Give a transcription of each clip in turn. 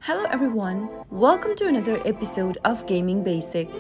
Hello everyone, welcome to another episode of Gaming Basics.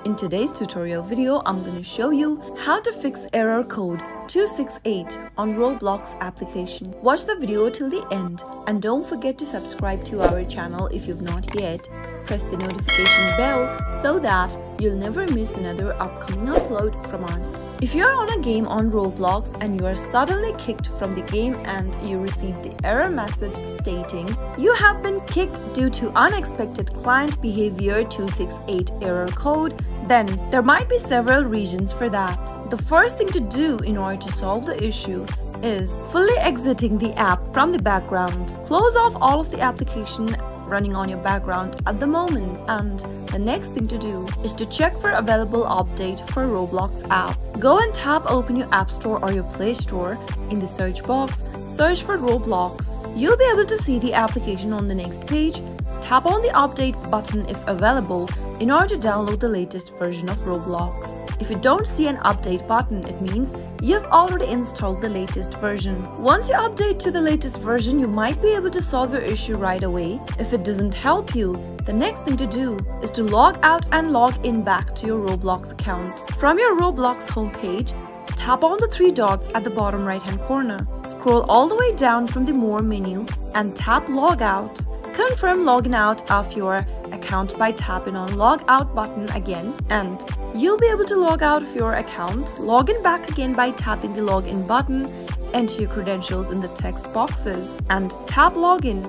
In today's tutorial video, I'm going to show you how to fix error code 268 on Roblox application. Watch the video till the end and don't forget to subscribe to our channel if you've not yet. Press the notification bell so that you'll never miss another upcoming upload from us. If you're on a game on Roblox and you are suddenly kicked from the game and you receive the error message stating you have been kicked due to unexpected client behavior 268 error code, then there might be several reasons for that. The first thing to do in order to solve the issue is fully exiting the app from the background. Close off all of the application running on your background at the moment, and the next thing to do is to check for available update for Roblox app. Go and tap open your App Store or your Play Store. In the search box, search for Roblox. You'll be able to see the application on the next page. Tap on the update button if available in order to download the latest version of Roblox. If you don't see an update button, it means you've already installed the latest version. Once you update to the latest version, you might be able to solve your issue right away. If it doesn't help you, the next thing to do is to log out and log in back to your Roblox account. From your Roblox homepage, tap on the three dots at the bottom right hand corner. Scroll all the way down from the More menu and tap Log Out. Confirm logging out of your account by tapping on Log Out button again, and you'll be able to log out of your account. Log in back again by tapping the Login button. Enter your credentials in the text boxes and tap Login.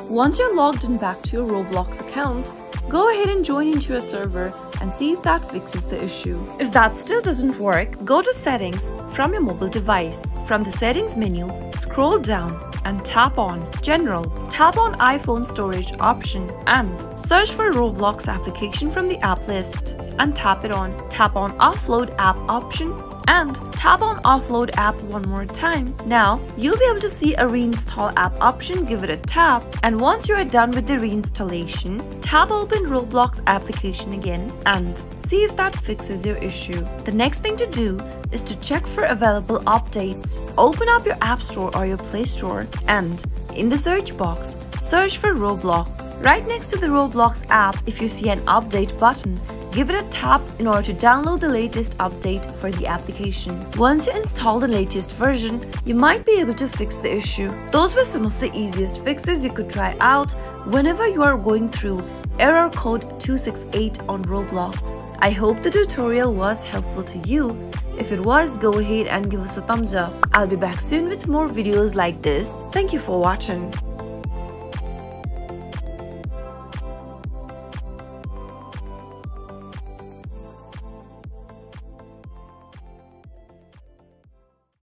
Once you're logged in back to your Roblox account, go ahead and join into your server and see if that fixes the issue. If that still doesn't work, go to Settings from your mobile device. From the Settings menu, scroll down and tap on General. Tap on iPhone storage option and search for Roblox application from the app list and tap it on. Tap on Offload app option and tap on Offload app one more time. Now, you'll be able to see a reinstall app option. Give it a tap, and once you are done with the reinstallation, tap open Roblox application again and see if that fixes your issue. The next thing to do is to check for available updates. Open up your App Store or your Play Store and in the search box, search for Roblox. Right next to the Roblox app, if you see an update button, give it a tap in order to download the latest update for the application. Once you install the latest version, you might be able to fix the issue. Those were some of the easiest fixes you could try out whenever you are going through error code 268 on Roblox. I hope the tutorial was helpful to you. If it was, go ahead and give us a thumbs up. I'll be back soon with more videos like this. Thank you for watching.